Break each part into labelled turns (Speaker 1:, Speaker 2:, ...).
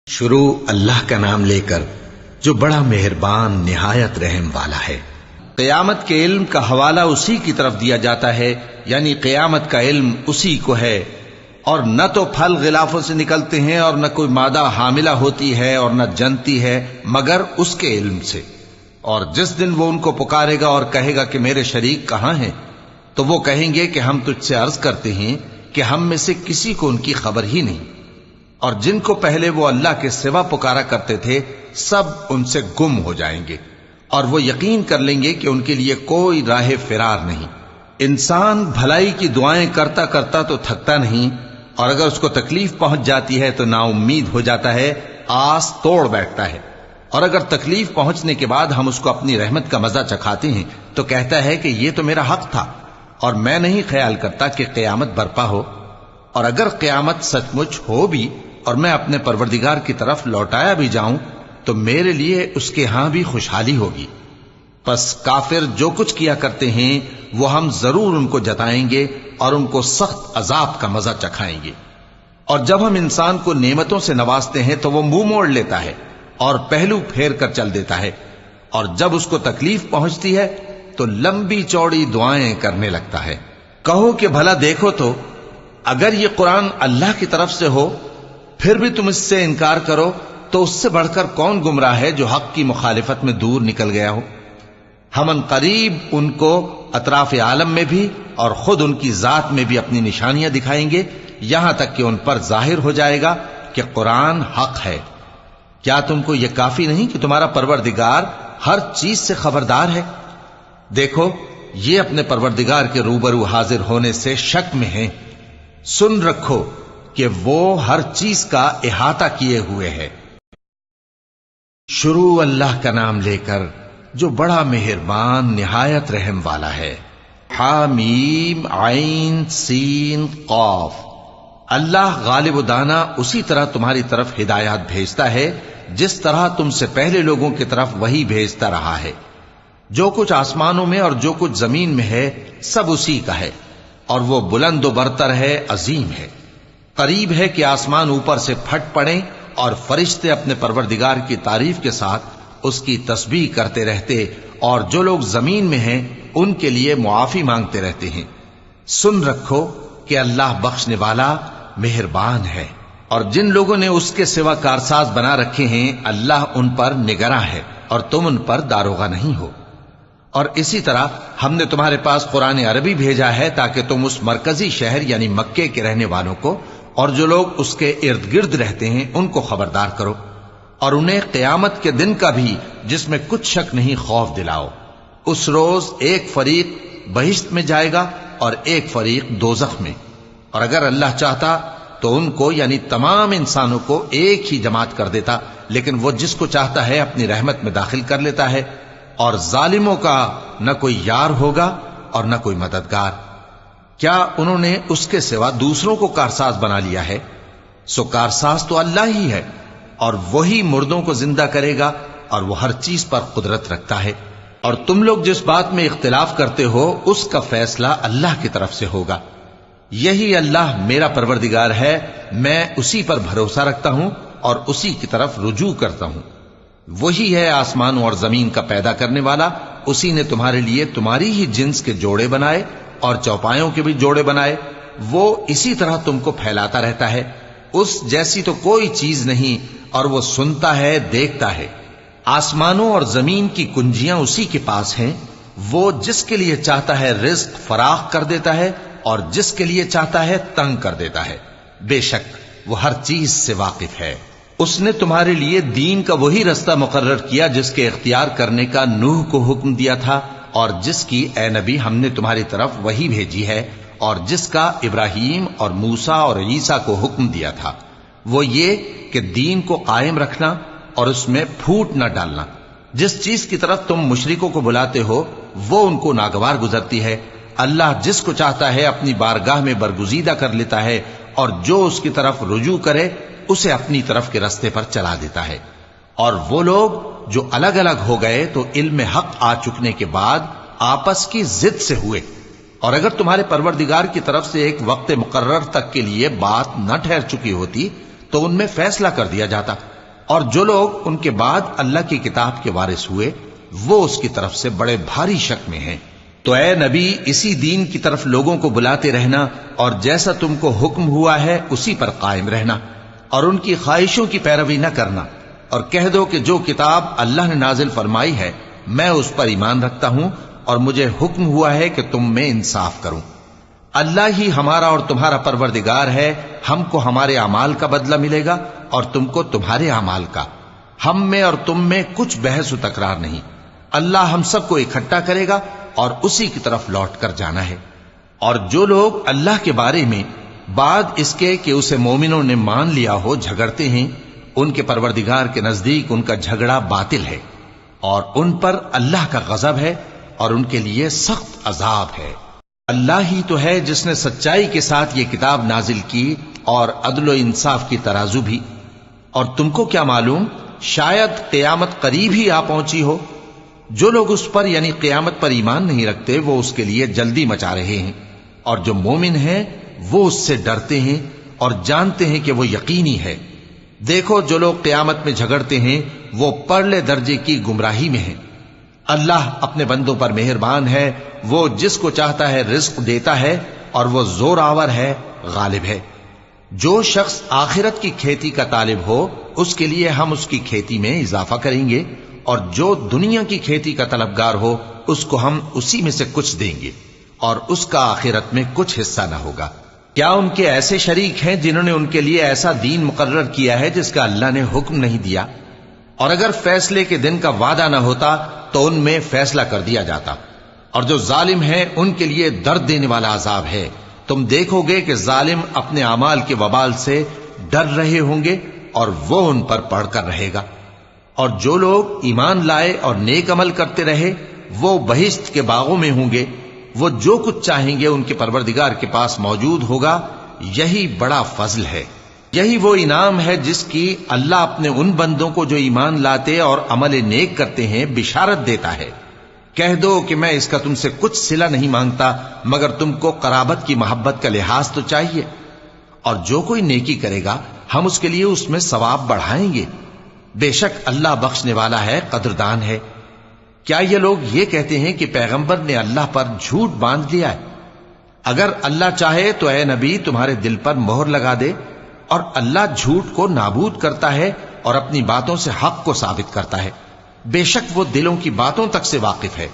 Speaker 1: شروع اللہ کا نام لے کر جو بڑا مہربان نہایت رحم والا ہے۔
Speaker 2: قیامت کے علم کا حوالہ اسی کی طرف دیا جاتا ہے، یعنی قیامت کا علم اسی کو ہے، اور نہ تو پھل غلافوں سے نکلتے ہیں اور نہ کوئی مادہ حاملہ ہوتی ہے اور نہ جنتی ہے مگر اس کے علم سے۔ اور جس دن وہ ان کو پکارے گا اور کہے گا کہ میرے شریک کہاں ہیں، تو وہ کہیں گے کہ ہم تجھ سے عرض کرتے ہیں کہ ہم میں سے کسی کو ان کی خبر ہی نہیں، اور جن کو پہلے وہ اللہ کے سوا پکارا کرتے تھے سب ان سے گم ہو جائیں گے، اور وہ یقین کر لیں گے کہ ان کے لیے کوئی راہ فرار نہیں۔ انسان بھلائی کی دعائیں کرتا کرتا تو تھکتا نہیں، اور اگر اس کو تکلیف پہنچ جاتی ہے تو نا امید ہو جاتا ہے، آس توڑ بیٹھتا ہے، اور اگر تکلیف پہنچنے کے بعد ہم اس کو اپنی رحمت کا مزہ چکھاتے ہیں تو کہتا ہے کہ یہ تو میرا حق تھا، اور میں نہیں خیال کرتا کہ قیامت برپا ہو۔ اور اگر قیامت سچ مچ ہو بھی اور میں اپنے پروردگار کی طرف لوٹایا بھی جاؤں تو میرے لیے اس کے ہاں بھی خوشحالی ہوگی۔ پس کافر جو کچھ کیا کرتے ہیں وہ ہم ضرور ان کو جتائیں گے اور ان کو سخت عذاب کا مزہ چکھائیں گے۔ اور جب ہم انسان کو نعمتوں سے نوازتے ہیں تو وہ منہ موڑ لیتا ہے اور پہلو پھیر کر چل دیتا ہے، اور جب اس کو تکلیف پہنچتی ہے تو لمبی چوڑی دعائیں کرنے لگتا ہے۔ کہو کہ بھلا دیکھو تو اگر یہ قرآن اللہ کی طرف سے ہو پھر بھی تم اس سے انکار کرو تو اس سے بڑھ کر کون گمراہ ہے جو حق کی مخالفت میں دور نکل گیا ہو۔ ہم ان قریب ان کو اطراف عالم میں بھی اور خود ان کی ذات میں بھی اپنی نشانیاں دکھائیں گے، یہاں تک کہ ان پر ظاہر ہو جائے گا کہ قرآن حق ہے۔ کیا تم کو یہ کافی نہیں کہ تمہارا پروردگار ہر چیز سے خبردار ہے؟ دیکھو یہ اپنے پروردگار کے روبرو حاضر ہونے سے شک میں ہیں، سن رکھو کہ وہ ہر چیز کا احاطہ کیے ہوئے ہے۔
Speaker 1: شروع اللہ کا نام لے کر جو بڑا مہربان نہایت رحم والا ہے۔
Speaker 2: حامیم عین سین قاف۔
Speaker 1: اللہ غالب و دانا اسی طرح تمہاری طرف ہدایات بھیجتا ہے جس طرح تم سے پہلے لوگوں کی طرف وہی بھیجتا رہا ہے۔ جو کچھ آسمانوں میں اور جو کچھ زمین میں ہے سب اسی کا ہے، اور وہ بلند و برتر ہے، عظیم ہے۔ قریب ہے کہ آسمان اوپر سے پھٹ پڑیں اور فرشتے اپنے پروردگار کی تعریف کے ساتھ اس کی تسبیح کرتے رہتے، اور جو لوگ زمین میں ہیں ان کے لیے معافی مانگتے رہتے ہیں۔ سن رکھو کہ اللہ بخشنے والا مہربان ہے، اور جن لوگوں نے اس کے سوا کارساز بنا رکھے ہیں اللہ ان پر نگراں ہے اور تم ان پر داروغہ نہیں ہو۔ اور اسی طرح ہم نے تمہارے پاس قرآن عربی بھیجا ہے تاکہ تم اس مرکزی شہر یعنی مکے کے رہنے والوں کو اور جو لوگ اس کے ارد گرد رہتے ہیں ان کو خبردار کرو، اور انہیں قیامت کے دن کا بھی جس میں کچھ شک نہیں خوف دلاؤ۔ اس روز ایک فریق بہشت میں جائے گا اور ایک فریق دوزخ میں، اور اگر اللہ چاہتا تو ان کو یعنی تمام انسانوں کو ایک ہی جماعت کر دیتا، لیکن وہ جس کو چاہتا ہے اپنی رحمت میں داخل کر لیتا ہے، اور ظالموں کا نہ کوئی یار ہوگا اور نہ کوئی مددگار۔ کیا انہوں نے اس کے سوا دوسروں کو کارساز بنا لیا ہے؟ سو کارساز تو اللہ ہی ہے، اور وہی مردوں کو زندہ کرے گا، اور وہ ہر چیز پر قدرت رکھتا ہے۔ اور تم لوگ جس بات میں اختلاف کرتے ہو اس کا فیصلہ اللہ کی طرف سے ہوگا۔ یہی اللہ میرا پروردگار ہے، میں اسی پر بھروسہ رکھتا ہوں اور اسی کی طرف رجوع کرتا ہوں۔ وہی ہے آسمانوں اور زمین کا پیدا کرنے والا، اسی نے تمہارے لیے تمہاری ہی جنس کے جوڑے بنائے اور چوپایوں کے بھی جوڑے بنائے۔ وہ اسی طرح تم کو پھیلاتا رہتا ہے، اس جیسی تو کوئی چیز نہیں، اور وہ سنتا ہے، دیکھتا ہے۔ آسمانوں اور زمین کی کنجیاں اسی کے پاس ہیں، وہ جس کے لیے چاہتا ہے رزق فراخ کر دیتا ہے اور جس کے لیے چاہتا ہے تنگ کر دیتا ہے۔ بے شک وہ ہر چیز سے واقف ہے۔ اس نے تمہارے لیے دین کا وہی رستہ مقرر کیا جس کے اختیار کرنے کا نوح کو حکم دیا تھا، اور جس کی اے نبی ہم نے تمہاری طرف وہی بھیجی ہے، اور جس کا ابراہیم اور موسیٰ اور عیسیٰ کو حکم دیا تھا، وہ یہ کہ دین کو قائم رکھنا اور اس میں پھوٹ نہ ڈالنا۔ جس چیز کی طرف تم مشرکوں کو بلاتے ہو وہ ان کو ناگوار گزرتی ہے۔ اللہ جس کو چاہتا ہے اپنی بارگاہ میں برگزیدہ کر لیتا ہے، اور جو اس کی طرف رجوع کرے اسے اپنی طرف کے رستے پر چلا دیتا ہے۔ اور وہ لوگ جو الگ الگ ہو گئے تو علم حق آ چکنے کے بعد آپس کی ضد سے ہوئے، اور اگر تمہارے پروردگار کی طرف سے ایک وقت مقرر تک کے لیے بات نہ ٹھہر چکی ہوتی تو ان میں فیصلہ کر دیا جاتا، اور جو لوگ ان کے بعد اللہ کی کتاب کے وارث ہوئے وہ اس کی طرف سے بڑے بھاری شک میں ہیں۔ تو اے نبی اسی دین کی طرف لوگوں کو بلاتے رہنا اور جیسا تم کو حکم ہوا ہے اسی پر قائم رہنا اور ان کی خواہشوں کی پیروی نہ کرنا، اور کہہ دو کہ جو کتاب اللہ نے نازل فرمائی ہے میں اس پر ایمان رکھتا ہوں اور مجھے حکم ہوا ہے کہ تم میں انصاف کروں۔ اللہ ہی ہمارا اور تمہارا پروردگار ہے، ہم کو ہمارے اعمال کا بدلہ ملے گا اور تم کو تمہارے اعمال کا، ہم میں اور تم میں کچھ بحث و تکرار نہیں۔ اللہ ہم سب کو اکٹھا کرے گا اور اسی کی طرف لوٹ کر جانا ہے۔ اور جو لوگ اللہ کے بارے میں بعد اس کے کہ اسے مومنوں نے مان لیا ہو جھگڑتے ہیں، ان کے پروردگار کے نزدیک ان کا جھگڑا باطل ہے اور ان پر اللہ کا غضب ہے اور ان کے لیے سخت عذاب ہے۔ اللہ ہی تو ہے جس نے سچائی کے ساتھ یہ کتاب نازل کی اور عدل و انصاف کی ترازو بھی، اور تم کو کیا معلوم شاید قیامت قریب ہی آ پہنچی ہو۔ جو لوگ اس پر یعنی قیامت پر ایمان نہیں رکھتے وہ اس کے لیے جلدی مچا رہے ہیں، اور جو مومن ہیں وہ اس سے ڈرتے ہیں اور جانتے ہیں کہ وہ یقینی ہے۔ دیکھو جو لوگ قیامت میں جھگڑتے ہیں وہ پرلے درجے کی گمراہی میں ہیں۔ اللہ اپنے بندوں پر مہربان ہے، وہ جس کو چاہتا ہے رزق دیتا ہے اور وہ زور آور ہے، غالب ہے۔ جو شخص آخرت کی کھیتی کا طالب ہو اس کے لیے ہم اس کی کھیتی میں اضافہ کریں گے، اور جو دنیا کی کھیتی کا طلبگار ہو اس کو ہم اسی میں سے کچھ دیں گے اور اس کا آخرت میں کچھ حصہ نہ ہوگا۔ کیا ان کے ایسے شریک ہیں جنہوں نے ان کے لیے ایسا دین مقرر کیا ہے جس کا اللہ نے حکم نہیں دیا؟ اور اگر فیصلے کے دن کا وعدہ نہ ہوتا تو ان میں فیصلہ کر دیا جاتا۔ اور جو ظالم ہیں ان کے لیے درد دینے والا عذاب ہے۔ تم دیکھو گے کہ ظالم اپنے اعمال کے وبال سے ڈر رہے ہوں گے اور وہ ان پر پڑھ کر رہے گا۔ اور جو لوگ ایمان لائے اور نیک عمل کرتے رہے وہ بہشت کے باغوں میں ہوں گے، وہ جو کچھ چاہیں گے ان کے پروردگار کے پاس موجود ہوگا۔ یہی بڑا فضل ہے، یہی وہ انعام ہے جس کی اللہ اپنے ان بندوں کو جو ایمان لاتے اور عمل نیک کرتے ہیں بشارت دیتا ہے۔ کہہ دو کہ میں اس کا تم سے کچھ صلہ نہیں مانگتا مگر تم کو قرابت کی محبت کا لحاظ تو چاہیے، اور جو کوئی نیکی کرے گا ہم اس کے لیے اس میں ثواب بڑھائیں گے۔ بے شک اللہ بخشنے والا ہے، قدردان ہے۔ کیا یہ لوگ یہ کہتے ہیں کہ پیغمبر نے اللہ پر جھوٹ باندھ لیا ہے؟ اگر اللہ چاہے تو اے نبی تمہارے دل پر مہر لگا دے، اور اللہ جھوٹ کو نابود کرتا ہے اور اپنی باتوں سے حق کو ثابت کرتا ہے۔ بے شک وہ دلوں کی باتوں تک سے واقف ہے،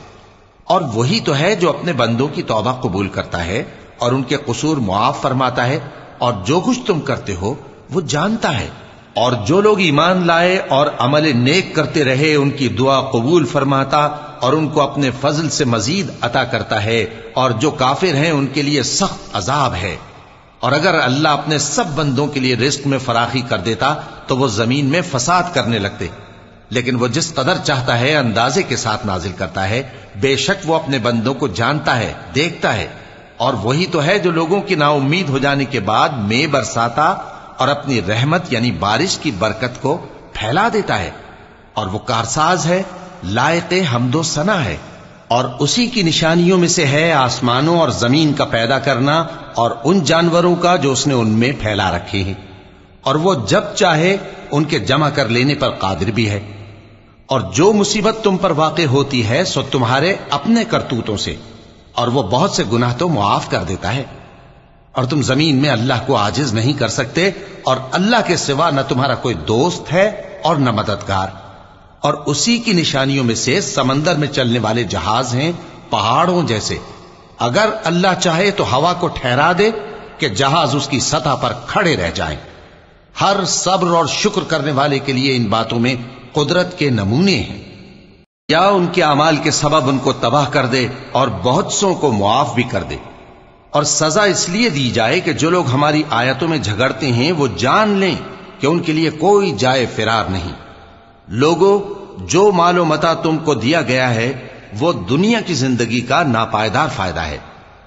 Speaker 1: اور وہی تو ہے جو اپنے بندوں کی توبہ قبول کرتا ہے اور ان کے قصور معاف فرماتا ہے، اور جو کچھ تم کرتے ہو وہ جانتا ہے۔ اور جو لوگ ایمان لائے اور عمل نیک کرتے رہے ان کی دعا قبول فرماتا اور ان کو اپنے فضل سے مزید عطا کرتا ہے، اور جو کافر ہیں ان کے لیے سخت عذاب ہے۔ اور اگر اللہ اپنے سب بندوں کے لیے رزق میں فراخی کر دیتا تو وہ زمین میں فساد کرنے لگتے، لیکن وہ جس قدر چاہتا ہے اندازے کے ساتھ نازل کرتا ہے۔ بے شک وہ اپنے بندوں کو جانتا ہے، دیکھتا ہے، اور وہی تو ہے جو لوگوں کی نا امید ہو جانے کے بعد میں برساتا اور اپنی رحمت یعنی بارش کی برکت کو پھیلا دیتا ہے، اور وہ کارساز ہے، لائق حمد و ثنا ہے۔ اور اسی کی نشانیوں میں سے ہے آسمانوں اور زمین کا پیدا کرنا اور ان جانوروں کا جو اس نے ان میں پھیلا رکھے ہیں، اور وہ جب چاہے ان کے جمع کر لینے پر قادر بھی ہے۔ اور جو مصیبت تم پر واقع ہوتی ہے سو تمہارے اپنے کرتوتوں سے، اور وہ بہت سے گناہ تو معاف کر دیتا ہے۔ اور تم زمین میں اللہ کو عاجز نہیں کر سکتے، اور اللہ کے سوا نہ تمہارا کوئی دوست ہے اور نہ مددگار۔ اور اسی کی نشانیوں میں سے سمندر میں چلنے والے جہاز ہیں پہاڑوں جیسے۔ اگر اللہ چاہے تو ہوا کو ٹھہرا دے کہ جہاز اس کی سطح پر کھڑے رہ جائیں۔ ہر صبر اور شکر کرنے والے کے لیے ان باتوں میں قدرت کے نمونے ہیں۔ یا ان کے اعمال کے سبب ان کو تباہ کر دے اور بہت سوں کو معاف بھی کر دے۔ اور سزا اس لیے دی جائے کہ جو لوگ ہماری آیتوں میں جھگڑتے ہیں وہ جان لیں کہ ان کے لیے کوئی جائے فرار نہیں۔ لوگوں، جو مال و متاع تم کو دیا گیا ہے وہ دنیا کی زندگی کا ناپائیدار فائدہ ہے،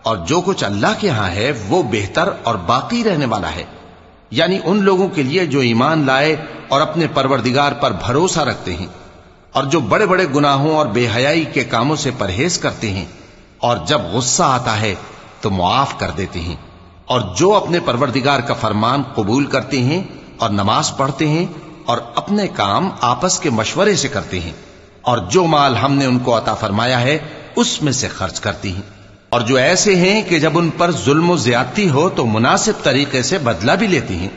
Speaker 1: اور جو کچھ اللہ کے ہاں ہے وہ بہتر اور باقی رہنے والا ہے، یعنی ان لوگوں کے لیے جو ایمان لائے اور اپنے پروردگار پر بھروسہ رکھتے ہیں، اور جو بڑے بڑے گناہوں اور بے حیائی کے کاموں سے پرہیز کرتے ہیں، اور جب غصہ آتا ہے تو معاف کر دیتے ہیں، اور جو اپنے پروردگار کا فرمان قبول کرتے ہیں اور نماز پڑھتے ہیں اور اپنے کام آپس کے مشورے سے کرتے ہیں، اور جو مال ہم نے ان کو عطا فرمایا ہے اس میں سے خرچ کرتی ہیں، اور جو ایسے ہیں کہ جب ان پر ظلم و زیادتی ہو تو مناسب طریقے سے بدلہ بھی لیتی ہیں،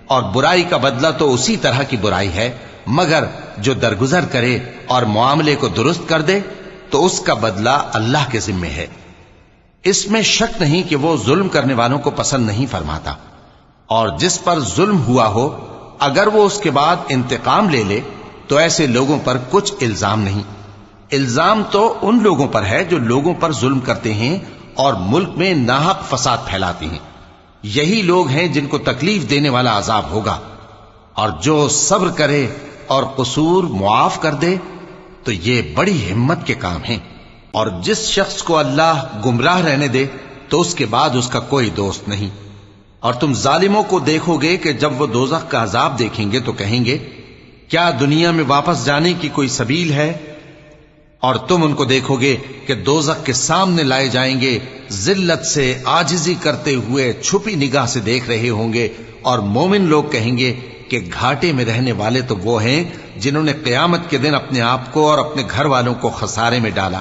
Speaker 1: اور برائی کا بدلہ تو اسی طرح کی برائی ہے، مگر جو درگزر کرے اور معاملے کو درست کر دے تو اس کا بدلہ اللہ کے ذمے ہے۔ اس میں شک نہیں کہ وہ ظلم کرنے والوں کو پسند نہیں فرماتا، اور جس پر ظلم ہوا ہو اگر وہ اس کے بعد انتقام لے لے تو ایسے لوگوں پر کچھ الزام نہیں۔ الزام تو ان لوگوں پر ہے جو لوگوں پر ظلم کرتے ہیں اور ملک میں ناحق فساد پھیلاتے ہیں، یہی لوگ ہیں جن کو تکلیف دینے والا عذاب ہوگا، اور جو صبر کرے اور قصور معاف کر دے تو یہ بڑی ہمت کے کام ہیں۔ اور جس شخص کو اللہ گمراہ رہنے دے تو اس کے بعد اس کا کوئی دوست نہیں۔ اور تم ظالموں کو دیکھو گے کہ جب وہ دوزخ کا عذاب دیکھیں گے تو کہیں گے کیا دنیا میں واپس جانے کی کوئی سبیل ہے؟ اور تم ان کو دیکھو گے کہ دوزخ کے سامنے لائے جائیں گے، ذلت سے عاجزی کرتے ہوئے چھپی نگاہ سے دیکھ رہے ہوں گے، اور مومن لوگ کہیں گے کہ گھاٹے میں رہنے والے تو وہ ہیں جنہوں نے قیامت کے دن اپنے آپ کو اور اپنے گھر والوں کو خسارے میں ڈالا۔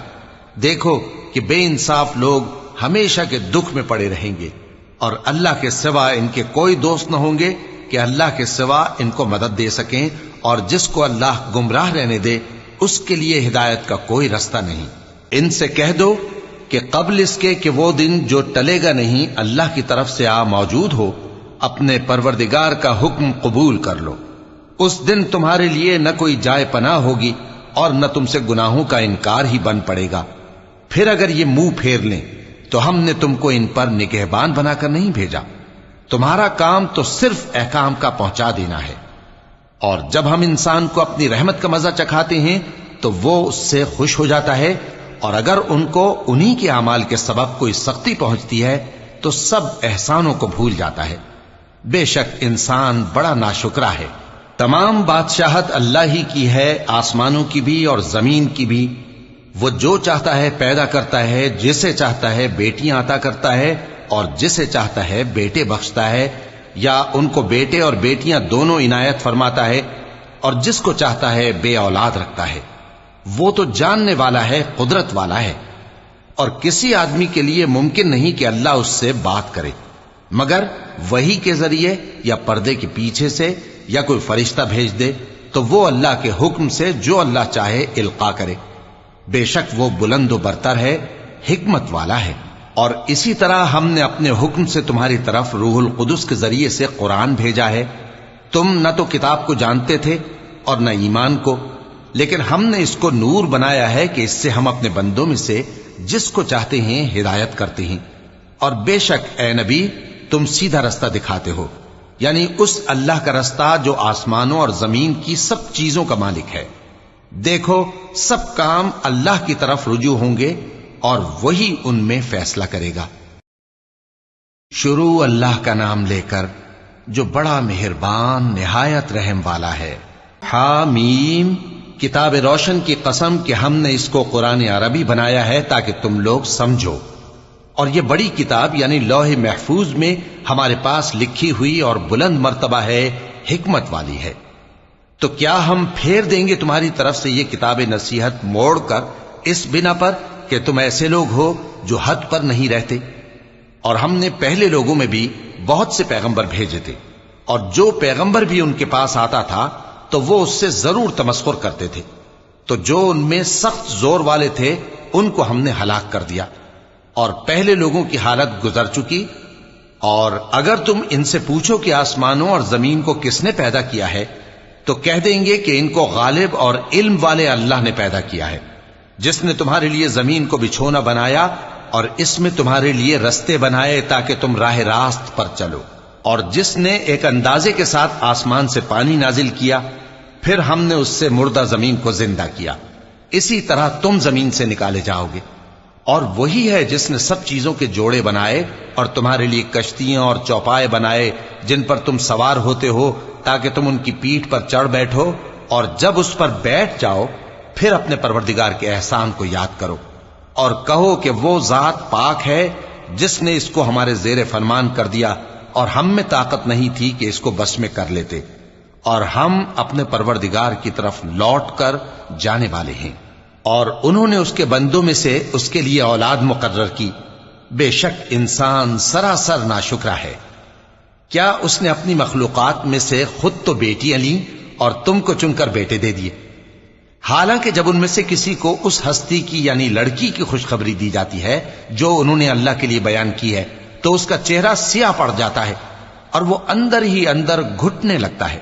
Speaker 1: دیکھو کہ بے انصاف لوگ ہمیشہ کے دکھ میں پڑے رہیں گے، اور اللہ کے سوا ان کے کوئی دوست نہ ہوں گے کہ اللہ کے سوا ان کو مدد دے سکیں، اور جس کو اللہ گمراہ رہنے دے اس کے لیے ہدایت کا کوئی رستہ نہیں۔ ان سے کہہ دو کہ قبل اس کے کہ وہ دن جو ٹلے گا نہیں اللہ کی طرف سے آ موجود ہو، اپنے پروردگار کا حکم قبول کر لو۔ اس دن تمہارے لیے نہ کوئی جائے پناہ ہوگی اور نہ تم سے گناہوں کا انکار ہی بن پڑے گا۔ پھر اگر یہ منہ پھیر لیں تو ہم نے تم کو ان پر نگہبان بنا کر نہیں بھیجا، تمہارا کام تو صرف احکام کا پہنچا دینا ہے۔ اور جب ہم انسان کو اپنی رحمت کا مزہ چکھاتے ہیں تو وہ اس سے خوش ہو جاتا ہے، اور اگر ان کو انہی کے اعمال کے سبب کوئی سختی پہنچتی ہے تو سب احسانوں کو بھول جاتا ہے۔ بے شک انسان بڑا ناشکرا ہے۔ تمام بادشاہت اللہ ہی کی ہے، آسمانوں کی بھی اور زمین کی بھی۔ وہ جو چاہتا ہے پیدا کرتا ہے، جسے چاہتا ہے بیٹیاں عطا کرتا ہے اور جسے چاہتا ہے بیٹے بخشتا ہے، یا ان کو بیٹے اور بیٹیاں دونوں عنایت فرماتا ہے، اور جس کو چاہتا ہے بے اولاد رکھتا ہے۔ وہ تو جاننے والا ہے، قدرت والا ہے، اور کسی آدمی کے لیے ممکن نہیں کہ اللہ اس سے بات کرے مگر وحی کے ذریعے یا پردے کے پیچھے سے، یا کوئی فرشتہ بھیج دے تو وہ اللہ کے حکم سے جو اللہ چاہے القا کرے۔ بے شک وہ بلند و برتر ہے، حکمت والا ہے۔ اور اسی طرح ہم نے اپنے حکم سے تمہاری طرف روح القدس کے ذریعے سے قرآن بھیجا ہے۔ تم نہ تو کتاب کو جانتے تھے اور نہ ایمان کو، لیکن ہم نے اس کو نور بنایا ہے کہ اس سے ہم اپنے بندوں میں سے جس کو چاہتے ہیں ہدایت کرتے ہیں۔ اور بے شک اے نبی تم سیدھا رستہ دکھاتے ہو، یعنی اس اللہ کا رستہ جو آسمانوں اور زمین کی سب چیزوں کا مالک ہے۔ دیکھو سب کام اللہ کی طرف رجوع ہوں گے اور وہی ان میں فیصلہ کرے گا۔ شروع اللہ کا نام لے کر جو بڑا مہربان نہایت رحم والا ہے۔ حامیم، کتاب روشن کی قسم کہ ہم نے اس کو قرآن عربی بنایا ہے تاکہ تم لوگ سمجھو، اور یہ بڑی کتاب یعنی لوح محفوظ میں ہمارے پاس لکھی ہوئی اور بلند مرتبہ ہے، حکمت والی ہے۔ تو کیا ہم پھیر دیں گے تمہاری طرف سے یہ کتاب نصیحت موڑ کر اس بنا پر کہ تم ایسے لوگ ہو جو حد پر نہیں رہتے؟ اور ہم نے پہلے لوگوں میں بھی بہت سے پیغمبر بھیجے تھے، اور جو پیغمبر بھی ان کے پاس آتا تھا تو وہ اس سے ضرور تمسخر کرتے تھے، تو جو ان میں سخت زور والے تھے ان کو ہم نے ہلاک کر دیا، اور پہلے لوگوں کی حالت گزر چکی۔ اور اگر تم ان سے پوچھو کہ آسمانوں اور زمین کو کس نے پیدا کیا ہے تو کہہ دیں گے کہ ان کو غالب اور علم والے اللہ نے پیدا کیا ہے، جس نے تمہارے لیے زمین کو بچھونا بنایا اور اس میں تمہارے لیے رستے بنائے تاکہ تم راہ راست پر چلو، اور جس نے ایک اندازے کے ساتھ آسمان سے پانی نازل کیا، پھر ہم نے اس سے مردہ زمین کو زندہ کیا، اسی طرح تم زمین سے نکالے جاؤ گے۔ اور وہی ہے جس نے سب چیزوں کے جوڑے بنائے اور تمہارے لیے کشتیاں اور چوپائے بنائے جن پر تم سوار ہوتے ہو تاکہ تم ان کی پیٹھ پر چڑھ بیٹھو، اور جب اس پر بیٹھ جاؤ پھر اپنے پروردگار کے احسان کو یاد کرو اور کہو کہ وہ ذات پاک ہے جس نے اس کو ہمارے زیر فرمان کر دیا اور ہم میں طاقت نہیں تھی کہ اس کو بس میں کر لیتے۔ اور ہم اپنے پروردگار کی طرف لوٹ کر جانے والے ہیں۔ اور انہوں نے اس کے بندوں میں سے اس کے لیے اولاد مقرر کی، بے شک انسان سراسر ناشکرا ہے۔ کیا اس نے اپنی مخلوقات میں سے خود تو بیٹیاں لیں اور تم کو چن کر بیٹے دے دیے؟ حالانکہ جب ان میں سے کسی کو اس ہستی کی یعنی لڑکی کی خوشخبری دی جاتی ہے جو انہوں نے اللہ کے لیے بیان کی ہے تو اس کا چہرہ سیاہ پڑ جاتا ہے اور وہ اندر ہی اندر گھٹنے لگتا ہے۔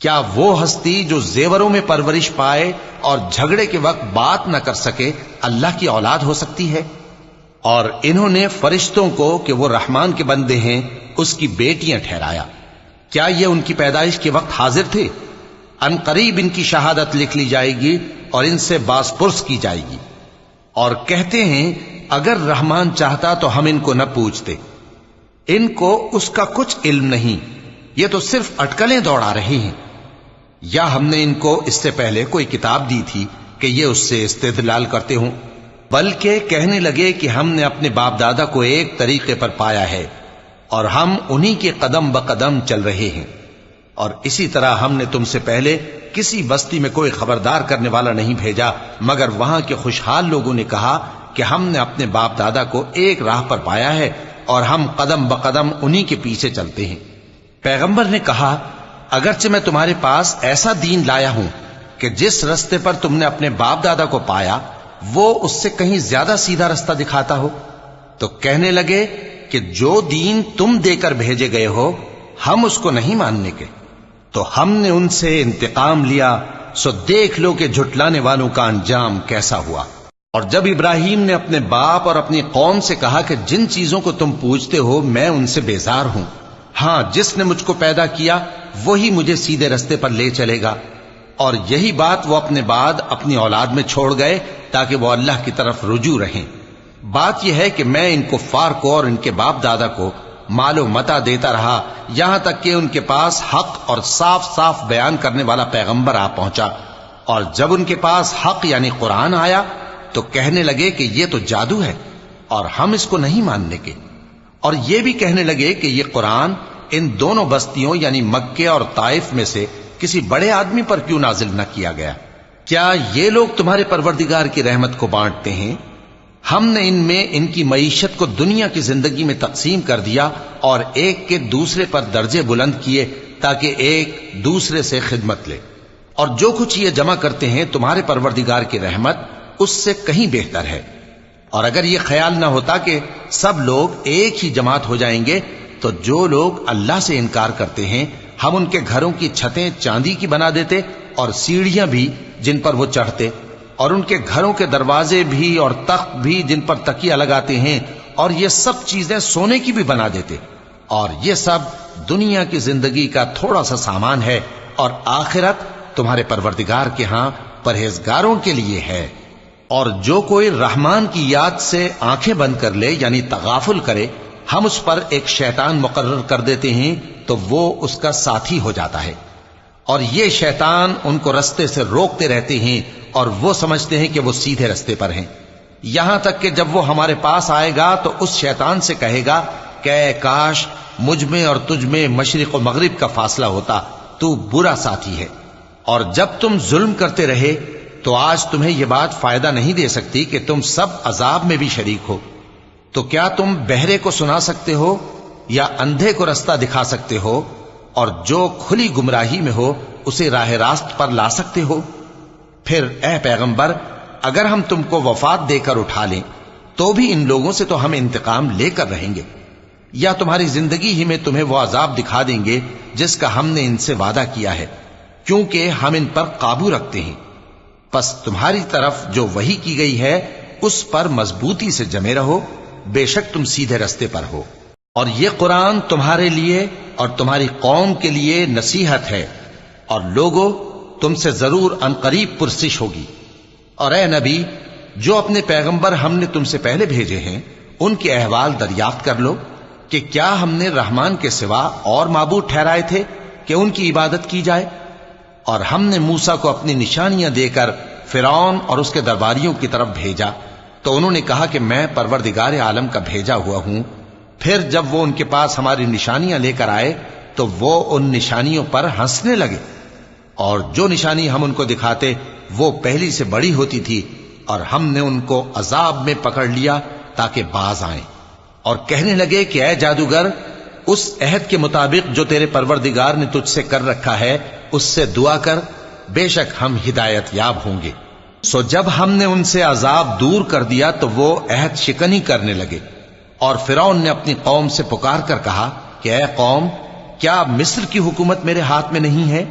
Speaker 1: کیا وہ ہستی جو زیوروں میں پرورش پائے اور جھگڑے کے وقت بات نہ کر سکے اللہ کی اولاد ہو سکتی ہے؟ اور انہوں نے فرشتوں کو کہ وہ رحمان کے بندے ہیں اس کی بیٹیاں ٹھہرایا۔ کیا یہ ان کی پیدائش کے وقت حاضر تھے؟ ان قریب ان کی شہادت لکھ لی جائے گی اور ان سے باز پرس کی جائے گی۔ اور کہتے ہیں اگر رحمان چاہتا تو ہم ان کو نہ پوچھتے، ان کو اس کا کچھ علم نہیں، یہ تو صرف اٹکلیں دوڑا رہے ہیں۔ یا ہم نے ان کو اس سے پہلے کوئی کتاب دی تھی کہ یہ اس سے استدلال کرتے ہوں؟ بلکہ کہنے لگے کہ ہم نے اپنے باپ دادا کو ایک طریقے پر پایا ہے اور ہم انہی کے قدم بقدم چل رہے ہیں۔ اور اسی طرح ہم نے تم سے پہلے کسی بستی میں کوئی خبردار کرنے والا نہیں بھیجا مگر وہاں کے خوشحال لوگوں نے کہا کہ ہم نے اپنے باپ دادا کو ایک راہ پر پایا ہے اور ہم قدم بقدم انہی کے پیچھے چلتے ہیں۔ پیغمبر نے کہا اگرچہ میں تمہارے پاس ایسا دین لایا ہوں کہ جس رستے پر تم نے اپنے باپ دادا کو پایا وہ اس سے کہیں زیادہ سیدھا رستہ دکھاتا ہو، تو کہنے لگے کہ جو دین تم دے کر بھیجے گئے ہو ہم اس کو نہیں ماننے کے، تو ہم نے ان سے انتقام لیا، سو دیکھ لو کہ جھٹلانے والوں کا انجام کیسا ہوا۔ اور جب ابراہیم نے اپنے باپ اور اپنی قوم سے کہا کہ جن چیزوں کو تم پوجتے ہو میں ان سے بیزار ہوں، ہاں جس نے مجھ کو پیدا کیا وہی مجھے سیدھے رستے پر لے چلے گا، اور یہی بات وہ اپنے بعد اپنی اولاد میں چھوڑ گئے تاکہ وہ اللہ کی طرف رجوع رہیں۔ بات یہ ہے کہ میں ان کفار کو اور ان کے باپ دادا کو مال و متاع دیتا رہا یہاں تک کہ ان کے پاس حق اور صاف صاف بیان کرنے والا پیغمبر آ پہنچا، اور جب ان کے پاس حق یعنی قرآن آیا تو کہنے لگے کہ یہ تو جادو ہے اور ہم اس کو نہیں ماننے کے، اور یہ بھی کہنے لگے کہ یہ قرآن ان دونوں بستیوں یعنی مکے اور طائف میں سے کسی بڑے آدمی پر کیوں نازل نہ کیا گیا؟ کیا یہ لوگ تمہارے پروردگار کی رحمت کو بانٹتے ہیں؟ ہم نے ان میں ان کی معیشت کو دنیا کی زندگی میں تقسیم کر دیا اور ایک کے دوسرے پر درجے بلند کیے تاکہ ایک دوسرے سے خدمت لے، اور جو کچھ یہ جمع کرتے ہیں تمہارے پروردگار کی رحمت اس سے کہیں بہتر ہے۔ اور اگر یہ خیال نہ ہوتا کہ سب لوگ ایک ہی جماعت ہو جائیں گے تو جو لوگ اللہ سے انکار کرتے ہیں ہم ان کے گھروں کی چھتیں چاندی کی بنا دیتے اور سیڑھیاں بھی جن پر وہ چڑھتے، اور ان کے گھروں کے دروازے بھی اور تخت بھی جن پر تکیہ لگاتے ہیں، اور یہ سب چیزیں سونے کی بھی بنا دیتے، اور یہ سب دنیا کی زندگی کا تھوڑا سا سامان ہے، اور آخرت تمہارے پروردگار کے ہاں پرہیزگاروں کے لیے ہے۔ اور جو کوئی رحمان کی یاد سے آنکھیں بند کر لے یعنی تغافل کرے ہم اس پر ایک شیطان مقرر کر دیتے ہیں تو وہ اس کا ساتھی ہو جاتا ہے، اور یہ شیطان ان کو رستے سے روکتے رہتے ہیں اور وہ سمجھتے ہیں کہ وہ سیدھے رستے پر ہیں، یہاں تک کہ جب وہ ہمارے پاس آئے گا تو اس شیطان سے کہے گا کہ اے کاش مجھ میں اور تجھ میں مشرق و مغرب کا فاصلہ ہوتا، تو برا ساتھی ہے۔ اور جب تم ظلم کرتے رہے تو آج تمہیں یہ بات فائدہ نہیں دے سکتی کہ تم سب عذاب میں بھی شریک ہو، تو کیا تم بہرے کو سنا سکتے ہو یا اندھے کو رستہ دکھا سکتے ہو، اور جو کھلی گمراہی میں ہو اسے راہ راست پر لا سکتے ہو؟ پھر اے پیغمبر اگر ہم تم کو وفات دے کر اٹھا لیں تو بھی ان لوگوں سے تو ہم انتقام لے کر رہیں گے، یا تمہاری زندگی ہی میں تمہیں وہ عذاب دکھا دیں گے جس کا ہم نے ان سے وعدہ کیا ہے، کیونکہ ہم ان پر قابو رکھتے ہیں۔ پس تمہاری طرف جو وحی کی گئی ہے اس پر مضبوطی سے جمے رہو، بے شک تم سیدھے رستے پر ہو۔ اور یہ قرآن تمہارے لیے اور تمہاری قوم کے لیے نصیحت ہے، اور لوگوں تم سے ضرور عنقریب پرسش ہوگی۔ اور اے نبی جو اپنے پیغمبر ہم نے تم سے پہلے بھیجے ہیں ان کے احوال دریافت کر لو کہ کیا ہم نے رحمان کے سوا اور معبود ٹھہرائے تھے کہ ان کی عبادت کی جائے؟ اور ہم نے موسیٰ کو اپنی نشانیاں دے کر فرعون اور اس کے درباریوں کی طرف بھیجا تو انہوں نے کہا کہ میں پروردگار عالم کا بھیجا ہوا ہوں۔ پھر جب وہ ان کے پاس ہماری نشانیاں لے کر آئے تو وہ ان نشانیوں پر ہنسنے لگے، اور جو نشانی ہم ان کو دکھاتے وہ پہلی سے بڑی ہوتی تھی، اور ہم نے ان کو عذاب میں پکڑ لیا تاکہ باز آئیں، اور کہنے لگے کہ اے جادوگر، اس عہد کے مطابق جو تیرے پروردگار نے تجھ سے کر رکھا ہے اس سے دعا کر، بے شک ہم ہدایت یاب ہوں گے۔ سو جب ہم نے ان سے عذاب دور کر دیا تو وہ عہد شکنی کرنے لگے، اور فرعون نے اپنی قوم سے پکار کر کہا کہ اے قوم، کیا مصر کی حکومت میرے ہاتھ میں نہیں ہے،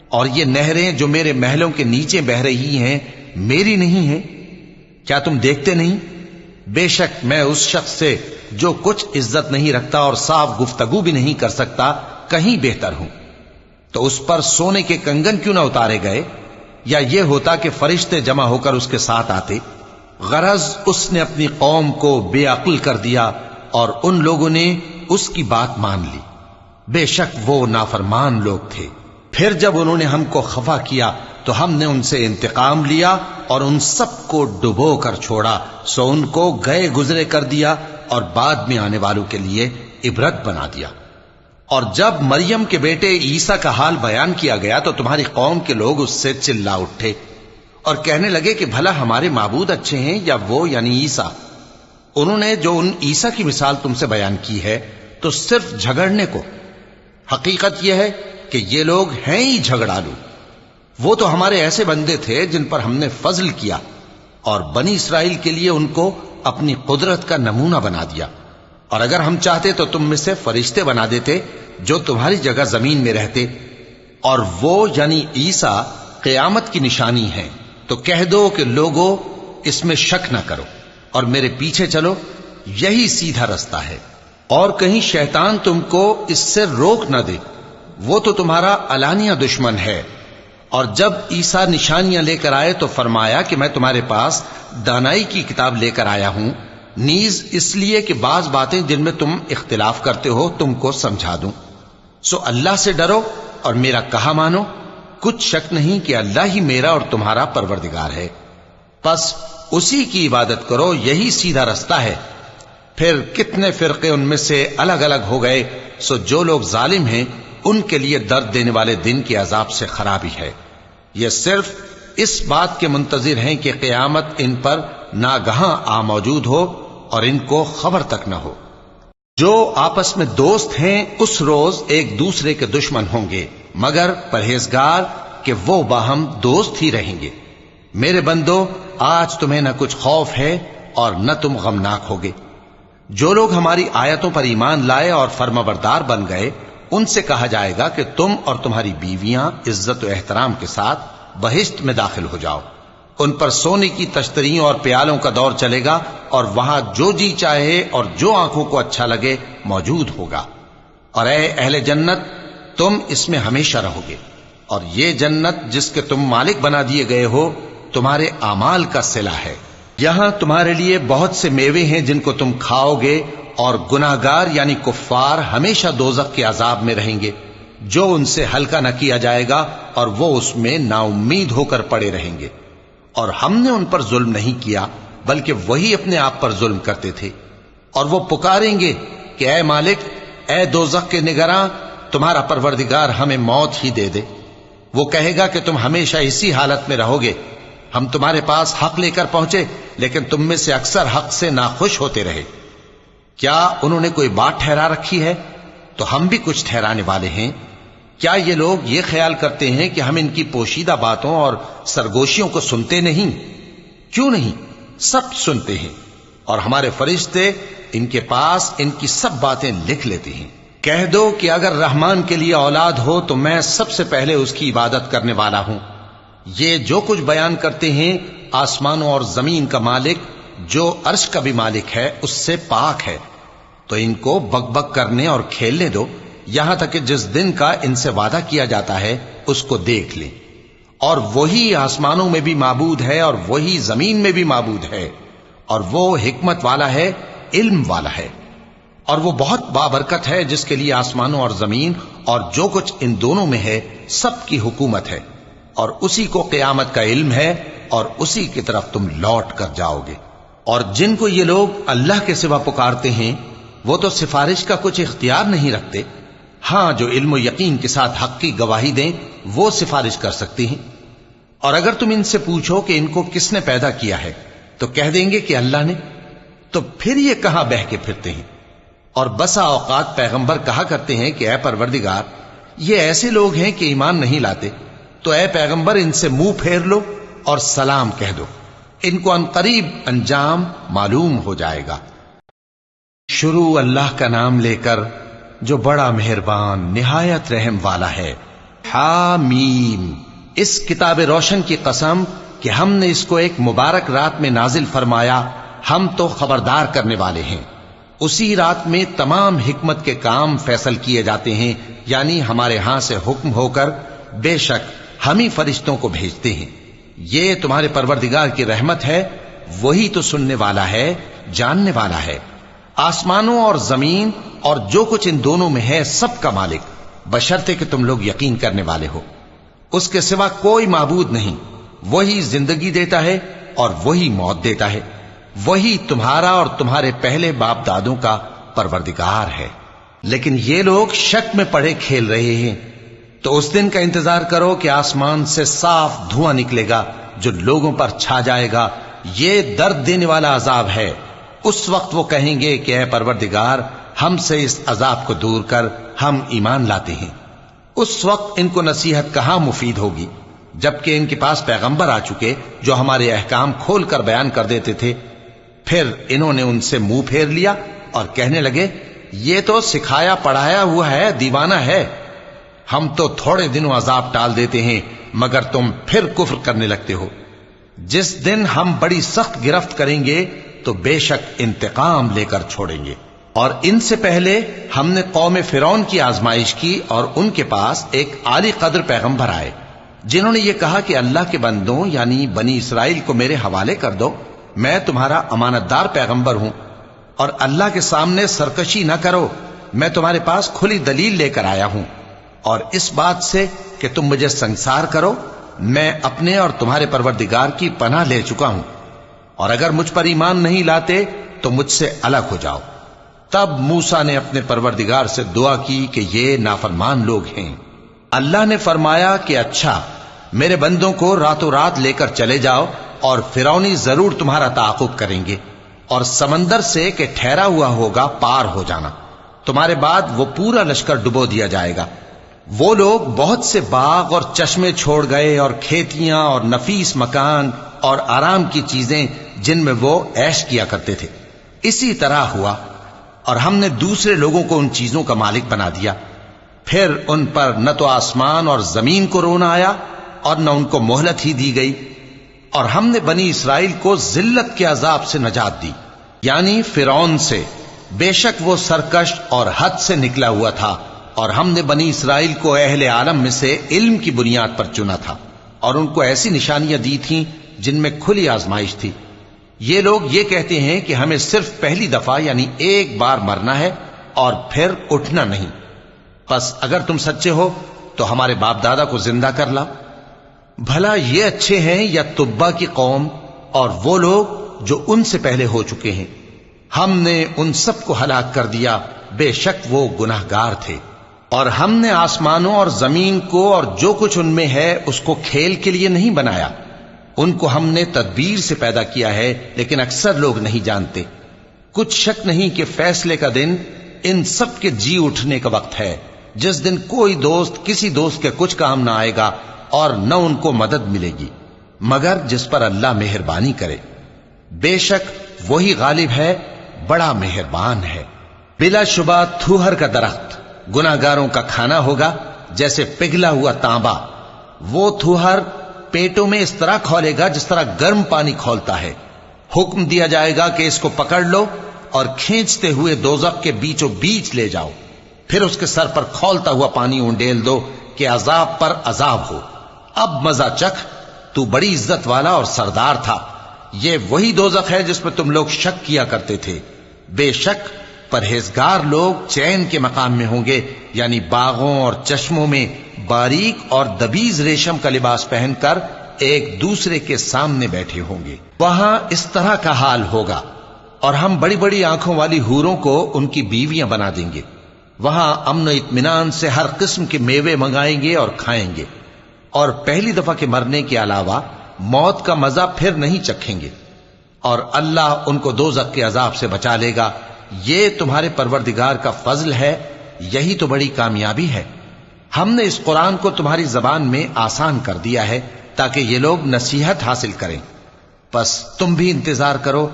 Speaker 1: اور یہ نہریں جو میرے محلوں کے نیچے بہ رہی ہیں میری نہیں ہیں؟ کیا تم دیکھتے نہیں؟ بے شک میں اس شخص سے جو کچھ عزت نہیں رکھتا اور صاف گفتگو بھی نہیں کر سکتا کہیں بہتر ہوں۔ تو اس پر سونے کے کنگن کیوں نہ اتارے گئے، یا یہ ہوتا کہ فرشتے جمع ہو کر اس کے ساتھ آتے؟ غرض اس نے اپنی قوم کو بے عقل کر دیا، اور ان لوگوں نے اس کی بات مان لی، بے شک وہ نافرمان لوگ تھے۔ پھر جب انہوں نے ہم کو خفا کیا تو ہم نے ان سے انتقام لیا اور ان سب کو ڈبو کر چھوڑا، سو ان کو گئے گزرے کر دیا اور بعد میں آنے والوں کے لیے عبرت بنا دیا۔ اور جب مریم کے بیٹے عیسیٰ کا حال بیان کیا گیا تو تمہاری قوم کے لوگ اس سے چلا اٹھے اور کہنے لگے کہ بھلا ہمارے معبود اچھے ہیں یا وہ یعنی عیسیٰ؟ انہوں نے جو ان عیسیٰ کی مثال تم سے بیان کی ہے تو صرف جھگڑنے کو۔ حقیقت یہ ہے کہ یہ لوگ ہیں ہی جھگڑالو۔ وہ تو ہمارے ایسے بندے تھے جن پر ہم نے فضل کیا، اور بنی اسرائیل کے لیے ان کو اپنی قدرت کا نمونہ بنا دیا، اور اگر ہم چاہتے تو تم میں سے فرشتے بنا دیتے جو تمہاری جگہ زمین میں رہتے، اور وہ یعنی عیسیٰ قیامت کی نشانی ہیں۔ تو کہہ دو کہ لوگو اس میں شک نہ کرو اور میرے پیچھے چلو، یہی سیدھا رستہ ہے، اور کہیں شیطان تم کو اس سے روک نہ دے، وہ تو تمہارا علانیہ دشمن ہے۔ اور جب عیسیٰ نشانیاں لے کر آئے تو فرمایا کہ میں تمہارے پاس دانائی کی کتاب لے کر آیا ہوں، نیز اس لیے کہ بعض باتیں جن میں تم اختلاف کرتے ہو تم کو سمجھا دوں۔ سو اللہ سے ڈرو اور میرا کہا مانو، کچھ شک نہیں کہ اللہ ہی میرا اور تمہارا پروردگار ہے، پس اسی کی عبادت کرو، یہی سیدھا رستہ ہے۔ پھر کتنے فرقے ان میں سے الگ الگ ہو گئے، سو جو لوگ ظالم ہیں ان کے لیے درد دینے والے دن کے عذاب سے خرابی ہے۔ یہ صرف اس بات کے منتظر ہیں کہ قیامت ان پر ناگہاں آ موجود ہو اور ان کو خبر تک نہ ہو۔ جو آپس میں دوست ہیں اس روز ایک دوسرے کے دشمن ہوں گے، مگر پرہیزگار کہ وہ باہم دوست ہی رہیں گے۔ میرے بندو، آج تمہیں نہ کچھ خوف ہے اور نہ تم غمناک ہوگے۔ جو لوگ ہماری آیتوں پر ایمان لائے اور فرمانبردار بن گئے، ان سے کہا جائے گا کہ تم اور تمہاری بیویاں عزت و احترام کے ساتھ بہشت میں داخل ہو جاؤ۔ ان پر سونے کی تشتریوں اور پیالوں کا دور چلے گا، اور وہاں جو جی چاہے اور جو آنکھوں کو اچھا لگے موجود ہوگا۔ اور اے اہل جنت، تم اس میں ہمیشہ رہو گے، اور یہ جنت جس کے تم مالک بنا دیے گئے ہو تمہارے اعمال کا صلہ ہے۔ یہاں تمہارے لیے بہت سے میوے ہیں جن کو تم کھاؤ گے، اور گناہگار یعنی کفار ہمیشہ دوزخ کے عذاب میں رہیں گے، جو ان سے ہلکا نہ کیا جائے گا، اور وہ اس میں نا امید ہو کر پڑے رہیں گے۔ اور ہم نے ان پر ظلم نہیں کیا بلکہ وہی اپنے آپ پر ظلم کرتے تھے۔ اور وہ پکاریں گے کہ اے مالک، اے دوزخ کے نگراں، تمہارا پروردگار ہمیں موت ہی دے دے۔ وہ کہے گا کہ تم ہمیشہ اسی حالت میں رہو گے، ہم تمہارے پاس حق لے کر پہنچے لیکن تم میں سے اکثر حق سے ناخوش ہوتے رہے۔ کیا انہوں نے کوئی بات ٹھہرا رکھی ہے؟ تو ہم بھی کچھ ٹھہرانے والے ہیں۔ کیا یہ لوگ یہ خیال کرتے ہیں کہ ہم ان کی پوشیدہ باتوں اور سرگوشیوں کو سنتے نہیں؟ کیوں نہیں، سب سنتے ہیں، اور ہمارے فرشتے ان کے پاس ان کی سب باتیں لکھ لیتے ہیں۔ کہہ دو کہ اگر رحمان کے لیے اولاد ہو تو میں سب سے پہلے اس کی عبادت کرنے والا ہوں۔ یہ جو کچھ بیان کرتے ہیں آسمانوں اور زمین کا مالک جو عرش کا بھی مالک ہے اس سے پاک ہے، تو ان کو بک بک کرنے اور کھیلنے دو، یہاں تک کہ جس دن کا ان سے وعدہ کیا جاتا ہے اس کو دیکھ لیں۔ اور وہی آسمانوں میں بھی معبود ہے اور وہی زمین میں بھی معبود ہے، اور وہ حکمت والا ہے، علم والا ہے، اور وہ بہت بابرکت ہے جس کے لیے آسمانوں اور زمین اور جو کچھ ان دونوں میں ہے سب کی حکومت ہے، اور اسی کو قیامت کا علم ہے، اور اسی کی طرف تم لوٹ کر جاؤ گے۔ اور جن کو یہ لوگ اللہ کے سوا پکارتے ہیں وہ تو سفارش کا کچھ اختیار نہیں رکھتے، ہاں جو علم و یقین کے ساتھ حق کی گواہی دیں وہ سفارش کر سکتی ہیں۔ اور اگر تم ان سے پوچھو کہ ان کو کس نے پیدا کیا ہے تو کہہ دیں گے کہ اللہ نے، تو پھر یہ کہاں بہہ کے پھرتے ہیں۔ اور بسا اوقات پیغمبر کہا کرتے ہیں کہ اے پروردگار، یہ ایسے لوگ ہیں کہ ایمان نہیں لاتے، تو اے پیغمبر ان سے منہ پھیر لو اور سلام کہہ دو، ان کو عنقریب انجام معلوم ہو جائے گا۔ شروع اللہ کا نام لے کر جو بڑا مہربان نہایت رحم والا ہے۔ حامیم، اس کتاب روشن کی قسم کہ ہم نے اس کو ایک مبارک رات میں نازل فرمایا، ہم تو خبردار کرنے والے ہیں۔ اسی رات میں تمام حکمت کے کام فیصل کیے جاتے ہیں، یعنی ہمارے ہاں سے حکم ہو کر بے شک ہم ہی فرشتوں کو بھیجتے ہیں۔ یہ تمہارے پروردگار کی رحمت ہے، وہی تو سننے والا ہے، جاننے والا ہے۔ آسمانوں اور زمین اور جو کچھ ان دونوں میں ہے سب کا مالک، بشرطے کہ تم لوگ یقین کرنے والے ہو۔ اس کے سوا کوئی معبود نہیں، وہی زندگی دیتا ہے اور وہی موت دیتا ہے، وہی تمہارا اور تمہارے پہلے باپ دادوں کا پروردگار ہے۔ لیکن یہ لوگ شک میں پڑے کھیل رہے ہیں، تو اس دن کا انتظار کرو کہ آسمان سے صاف دھواں نکلے گا جو لوگوں پر چھا جائے گا، یہ درد دینے والا عذاب ہے۔ اس وقت وہ کہیں گے کہ اے پروردگار، ہم سے اس عذاب کو دور کر، ہم ایمان لاتے ہیں۔ اس وقت ان کو نصیحت کہاں مفید ہوگی، جبکہ ان کے پاس پیغمبر آ چکے جو ہمارے احکام کھول کر بیان کر دیتے تھے۔ پھر انہوں نے ان سے منہ پھیر لیا اور کہنے لگے، یہ تو سکھایا پڑھایا ہوا ہے، دیوانہ ہے، ہم تو تھوڑے دنوں عذاب ٹال دیتے ہیں مگر تم پھر کفر کرنے لگتے ہو۔ جس دن ہم بڑی سخت گرفت کریں گے تو بے شک انتقام لے کر چھوڑیں گے۔ اور ان سے پہلے ہم نے قوم فرعون کی آزمائش کی، اور ان کے پاس ایک عالی قدر پیغمبر آئے جنہوں نے یہ کہا کہ اللہ کے بندوں یعنی بنی اسرائیل کو میرے حوالے کر دو، میں تمہارا امانت دار پیغمبر ہوں، اور اللہ کے سامنے سرکشی نہ کرو، میں تمہارے پاس کھلی دلیل لے کر آیا ہوں، اور اس بات سے کہ تم مجھے سنگسار کرو، میں اپنے اور تمہارے پروردگار کی پناہ لے چکا ہوں، اور اگر مجھ پر ایمان نہیں لاتے تو مجھ سے الگ ہو جاؤ۔ تب موسیٰ نے اپنے پروردگار سے دعا کی کہ یہ نافرمان لوگ ہیں۔ اللہ نے فرمایا کہ اچھا، میرے بندوں کو راتوں رات لے کر چلے جاؤ، اور فرعونی ضرور تمہارا تعاقب کریں گے، اور سمندر سے کہ ٹھہرا ہوا ہوگا پار ہو جانا، تمہارے بعد وہ پورا لشکر ڈبو دیا جائے گا۔ وہ لوگ بہت سے باغ اور چشمے چھوڑ گئے، اور کھیتیاں اور نفیس مکان اور آرام کی چیزیں جن میں وہ عیش کیا کرتے تھے۔ اسی طرح ہوا، اور ہم نے دوسرے لوگوں کو ان چیزوں کا مالک بنا دیا۔ پھر ان پر نہ تو آسمان اور زمین کو رونا آیا، اور نہ ان کو مہلت ہی دی گئی، اور ہم نے بنی اسرائیل کو ذلت کے عذاب سے نجات دی، یعنی فرعون سے، بے شک وہ سرکش اور حد سے نکلا ہوا تھا، اور ہم نے بنی اسرائیل کو اہل عالم میں سے علم کی بنیاد پر چنا تھا، اور ان کو ایسی نشانیاں دی تھیں جن میں کھلی آزمائش تھی۔ یہ لوگ یہ کہتے ہیں کہ ہمیں صرف پہلی دفعہ یعنی ایک بار مرنا ہے اور پھر اٹھنا نہیں، پس اگر تم سچے ہو تو ہمارے باپ دادا کو زندہ کر لاؤ۔ بھلا یہ اچھے ہیں یا تبا کی قوم اور وہ لوگ جو ان سے پہلے ہو چکے ہیں؟ ہم نے ان سب کو ہلاک کر دیا، بے شک وہ گناہگار تھے۔ اور ہم نے آسمانوں اور زمین کو اور جو کچھ ان میں ہے اس کو کھیل کے لیے نہیں بنایا، ان کو ہم نے تدبیر سے پیدا کیا ہے، لیکن اکثر لوگ نہیں جانتے۔ کچھ شک نہیں کہ فیصلے کا دن ان سب کے جی اٹھنے کا وقت ہے، جس دن کوئی دوست کسی دوست کے کچھ کام نہ آئے گا، اور نہ ان کو مدد ملے گی مگر جس پر اللہ مہربانی کرے۔ بے شک وہی غالب ہے، بڑا مہربان ہے۔ بلا شبہ تھوہر کا درخت گناہگاروں کا کھانا ہوگا، جیسے پگھلا ہوا تانبا۔ وہ تھوہر پیٹوں میں اس طرح کھولے گا جس طرح گرم پانی کھولتا ہے۔ حکم دیا جائے گا کہ اس کو پکڑ لو اور کھینچتے ہوئے دوزخ کے بیچوں بیچ لے جاؤ، پھر اس کے سر پر کھولتا ہوا پانی انڈیل دو کہ عذاب پر عذاب ہو۔ اب مزہ چکھ، تو بڑی عزت والا اور سردار تھا۔ یہ وہی دوزخ ہے جس میں تم لوگ شک کیا کرتے تھے۔ بے شک پرہیزگار لوگ چین کے مقام میں ہوں گے، یعنی باغوں اور چشموں میں باریک اور دبیز ریشم کا لباس پہن کر ایک دوسرے کے سامنے بیٹھے ہوں گے۔ وہاں اس طرح کا حال ہوگا، اور ہم بڑی بڑی آنکھوں والی حوروں کو ان کی بیویاں بنا دیں گے۔ وہاں امن و اطمینان سے ہر قسم کے میوے منگائیں گے اور کھائیں گے، اور پہلی دفعہ کے مرنے کے علاوہ موت کا مزہ پھر نہیں چکھیں گے، اور اللہ ان کو دوزخ کے عذاب سے بچا لے گا۔ یہ تمہارے پروردگار کا فضل ہے، یہی تو بڑی کامیابی ہے۔ ہم نے اس قرآن کو تمہاری زبان میں آسان کر دیا ہے تاکہ یہ لوگ نصیحت حاصل کریں، پس تم بھی انتظار کرو،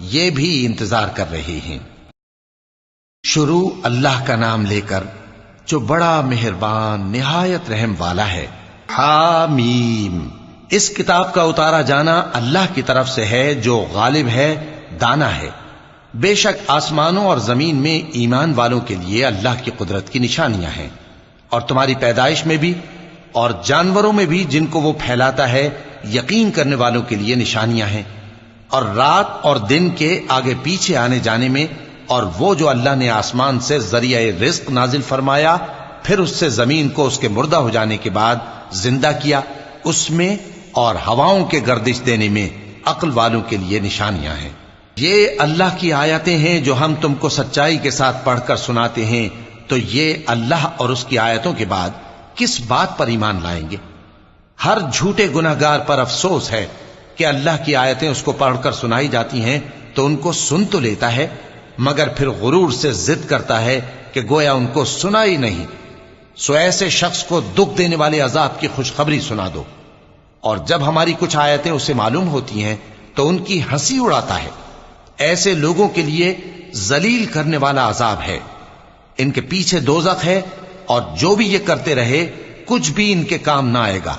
Speaker 1: یہ بھی انتظار کر رہے ہیں۔ شروع اللہ کا نام لے کر جو بڑا مہربان نہایت رحم والا ہے۔ حامیم، اس کتاب کا اتارا جانا اللہ کی طرف سے ہے جو غالب ہے، دانا ہے۔ بے شک آسمانوں اور زمین میں ایمان والوں کے لیے اللہ کی قدرت کی نشانیاں ہیں، اور تمہاری پیدائش میں بھی اور جانوروں میں بھی جن کو وہ پھیلاتا ہے یقین کرنے والوں کے لیے نشانیاں ہیں، اور رات اور دن کے آگے پیچھے آنے جانے میں، اور وہ جو اللہ نے آسمان سے ذریعہ رزق نازل فرمایا پھر اس سے زمین کو اس کے مردہ ہو جانے کے بعد زندہ کیا، اس میں اور ہواؤں کے گردش دینے میں عقل والوں کے لیے نشانیاں ہیں۔ یہ اللہ کی آیتیں ہیں جو ہم تم کو سچائی کے ساتھ پڑھ کر سناتے ہیں، تو یہ اللہ اور اس کی آیتوں کے بعد کس بات پر ایمان لائیں گے؟ ہر جھوٹے گناہگار پر افسوس ہے کہ اللہ کی آیتیں اس کو پڑھ کر سنائی جاتی ہیں تو ان کو سن تو لیتا ہے، مگر پھر غرور سے ضد کرتا ہے کہ گویا ان کو سنا ہی نہیں۔ سو ایسے شخص کو دکھ دینے والے عذاب کی خوشخبری سنا دو، اور جب ہماری کچھ آیتیں اسے معلوم ہوتی ہیں تو ان کی ہنسی اڑاتا ہے۔ ایسے لوگوں کے لیے ذلیل کرنے والا عذاب ہے، ان کے پیچھے دوزخ ہے، اور جو بھی یہ کرتے رہے کچھ بھی ان کے کام نہ آئے گا،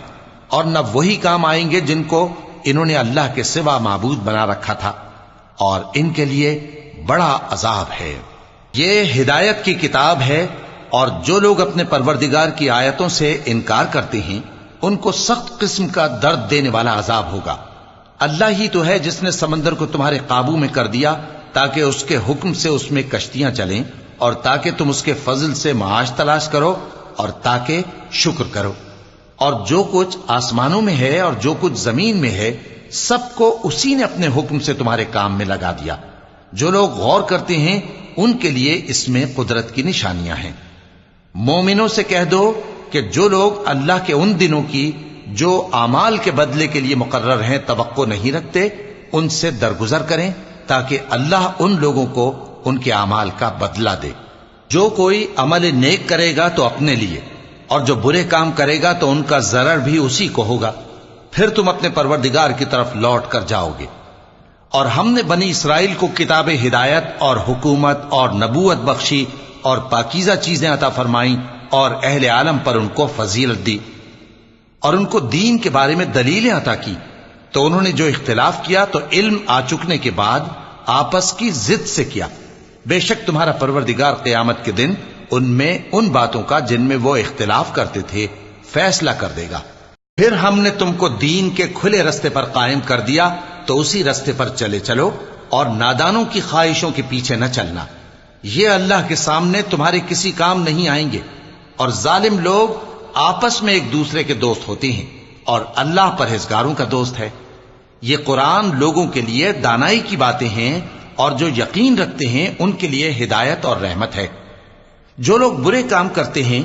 Speaker 1: اور نہ وہی کام آئیں گے جن کو انہوں نے اللہ کے سوا معبود بنا رکھا تھا، اور ان کے لیے بڑا عذاب ہے۔ یہ ہدایت کی کتاب ہے، اور جو لوگ اپنے پروردگار کی آیتوں سے انکار کرتے ہیں ان کو سخت قسم کا درد دینے والا عذاب ہوگا۔ اللہ ہی تو ہے جس نے سمندر کو تمہارے قابو میں کر دیا تاکہ اس کے حکم سے اس میں کشتیاں چلیں، اور تاکہ تم اس کے فضل سے معاش تلاش کرو، اور تاکہ شکر کرو۔ اور جو کچھ آسمانوں میں ہے اور جو کچھ زمین میں ہے سب کو اسی نے اپنے حکم سے تمہارے کام میں لگا دیا۔ جو لوگ غور کرتے ہیں ان کے لیے اس میں قدرت کی نشانیاں ہیں۔ مومنوں سے کہہ دو کہ جو لوگ اللہ کے ان دنوں کی جو اعمال کے بدلے کے لیے مقرر ہیں توقع نہیں رکھتے، ان سے درگزر کریں تاکہ اللہ ان لوگوں کو ان کے اعمال کا بدلہ دے۔ جو کوئی عمل نیک کرے گا تو اپنے لیے، اور جو برے کام کرے گا تو ان کا ضرر بھی اسی کو ہوگا، پھر تم اپنے پروردگار کی طرف لوٹ کر جاؤ گے۔ اور ہم نے بنی اسرائیل کو کتاب ہدایت اور حکومت اور نبوت بخشی اور پاکیزہ چیزیں عطا فرمائیں، اور اہل عالم پر ان کو فضیلت دی، اور ان کو دین کے بارے میں دلیلیں عطا کی، تو انہوں نے جو اختلاف کیا تو علم آ چکنے کے بعد آپس کی ضد سے کیا۔ بے شک تمہارا پروردگار قیامت کے دن ان میں ان باتوں کا جن میں وہ اختلاف کرتے تھے فیصلہ کر دے گا۔ پھر ہم نے تم کو دین کے کھلے رستے پر قائم کر دیا، تو اسی رستے پر چلے چلو، اور نادانوں کی خواہشوں کے پیچھے نہ چلنا، یہ اللہ کے سامنے تمہارے کسی کام نہیں آئیں گے۔ اور ظالم لوگ آپس میں ایک دوسرے کے دوست ہوتے ہیں، اور اللہ پرہیزگاروں کا دوست ہے۔ یہ قرآن لوگوں کے لیے دانائی کی باتیں ہیں، اور جو یقین رکھتے ہیں ان کے لیے ہدایت اور رحمت ہے۔ جو لوگ برے کام کرتے ہیں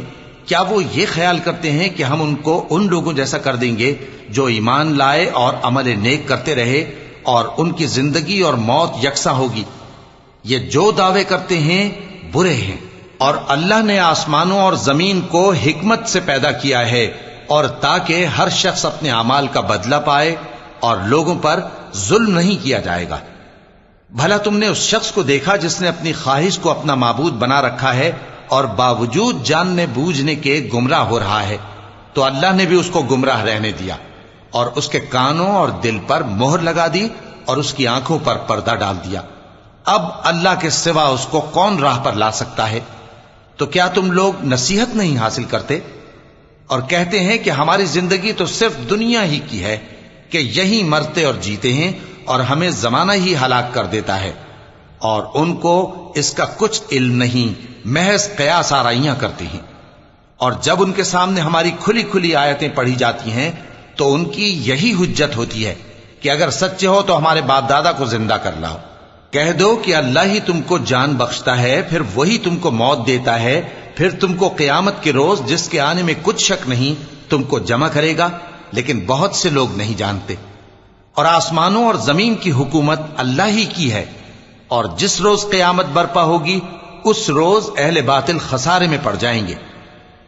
Speaker 1: کیا وہ یہ خیال کرتے ہیں کہ ہم ان کو ان لوگوں جیسا کر دیں گے جو ایمان لائے اور عمل نیک کرتے رہے، اور ان کی زندگی اور موت یکساں ہوگی؟ یہ جو دعوے کرتے ہیں برے ہیں۔ اور اللہ نے آسمانوں اور زمین کو حکمت سے پیدا کیا ہے، اور تاکہ ہر شخص اپنے اعمال کا بدلہ پائے، اور لوگوں پر ظلم نہیں کیا جائے گا۔ بھلا تم نے اس شخص کو دیکھا جس نے اپنی خواہش کو اپنا معبود بنا رکھا ہے اور باوجود جاننے بوجھنے کے گمراہ ہو رہا ہے؟ تو اللہ نے بھی اس کو گمراہ رہنے دیا، اور اس کے کانوں اور دل پر مہر لگا دی، اور اس کی آنکھوں پر پردہ ڈال دیا۔ اب اللہ کے سوا اس کو کون راہ پر لا سکتا ہے؟ تو کیا تم لوگ نصیحت نہیں حاصل کرتے اور کہتے ہیں کہ ہماری زندگی تو صرف دنیا ہی کی ہے، کہ یہی مرتے اور جیتے ہیں، اور ہمیں زمانہ ہی ہلاک کر دیتا ہے، اور ان کو اس کا کچھ علم نہیں، محض قیاس آرائیاں کرتے ہیں۔ اور جب ان کے سامنے ہماری کھلی کھلی آیتیں پڑھی جاتی ہیں تو ان کی یہی حجت ہوتی ہے کہ اگر سچے ہو تو ہمارے باپ دادا کو زندہ کر لاؤ۔ کہہ دو کہ اللہ ہی تم کو جان بخشتا ہے، پھر وہی تم کو موت دیتا ہے، پھر تم کو قیامت کے روز جس کے آنے میں کچھ شک نہیں تم کو جمع کرے گا، لیکن بہت سے لوگ نہیں جانتے۔ اور آسمانوں اور زمین کی حکومت اللہ ہی کی ہے، اور جس روز قیامت برپا ہوگی اس روز اہل باطل خسارے میں پڑ جائیں گے،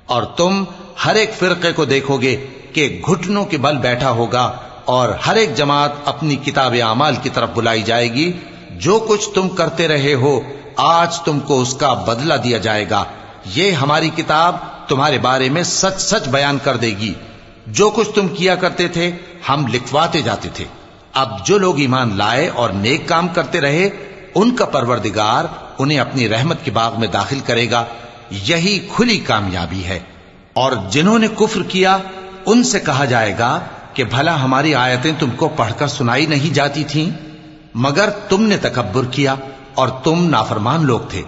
Speaker 1: اور تم ہر ایک فرقے کو دیکھو گے کہ گھٹنوں کے بل بیٹھا ہوگا، اور ہر ایک جماعت اپنی کتاب اعمال کی طرف بلائی جائے گی۔ جو کچھ تم کرتے رہے ہو آج تم کو اس کا بدلہ دیا جائے گا، یہ ہماری کتاب تمہارے بارے میں سچ سچ بیان کر دے گی۔ جو کچھ تم کیا کرتے تھے ہم لکھواتے جاتے تھے۔ اب جو لوگ ایمان لائے اور نیک کام کرتے رہے ان کا پروردگار انہیں اپنی رحمت کے باغ میں داخل کرے گا، یہی کھلی کامیابی ہے۔ اور جنہوں نے کفر کیا ان سے کہا جائے گا کہ بھلا ہماری آیتیں تم کو پڑھ کر سنائی نہیں جاتی تھیں؟ مگر تم نے تکبر کیا اور تم نافرمان لوگ تھے۔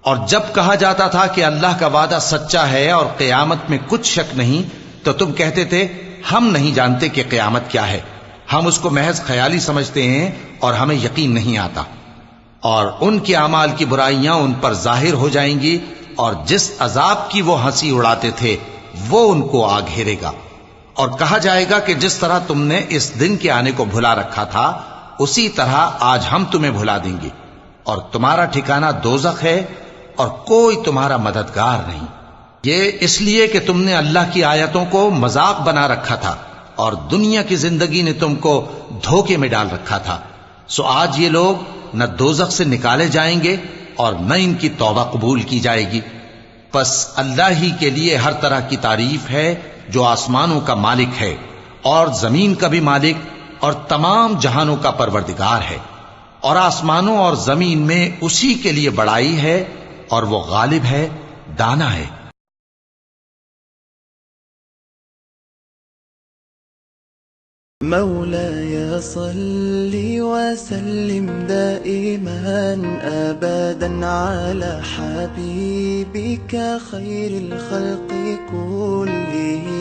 Speaker 1: اور جب کہا جاتا تھا کہ اللہ کا وعدہ سچا ہے اور قیامت میں کچھ شک نہیں، تو تم کہتے تھے ہم نہیں جانتے کہ قیامت کیا ہے، ہم اس کو محض خیالی سمجھتے ہیں اور ہمیں یقین نہیں آتا۔ اور ان کے اعمال کی برائیاں ان پر ظاہر ہو جائیں گی، اور جس عذاب کی وہ ہنسی اڑاتے تھے وہ ان کو آ گھیرے گا۔ اور کہا جائے گا کہ جس طرح تم نے اس دن کے آنے کو بھلا رکھا تھا اسی طرح آج ہم تمہیں بھلا دیں گے، اور تمہارا ٹھکانہ دوزخ ہے اور کوئی تمہارا مددگار نہیں۔ یہ اس لیے کہ تم نے اللہ کی آیتوں کو مذاق بنا رکھا تھا اور دنیا کی زندگی نے تم کو دھوکے میں ڈال رکھا تھا، سو آج یہ لوگ نہ دوزخ سے نکالے جائیں گے اور نہ ان کی توبہ قبول کی جائے گی۔ پس اللہ ہی کے لیے ہر طرح کی تعریف ہے جو آسمانوں کا مالک ہے اور زمین کا بھی مالک اور تمام جہانوں کا پروردگار ہے، اور آسمانوں اور زمین میں اسی کے لیے بڑائی ہے اور وہ غالب ہے، دانا ہے۔
Speaker 3: مولاي صل وسلم دائما أبدا على حبيبك خير الخلق كلهم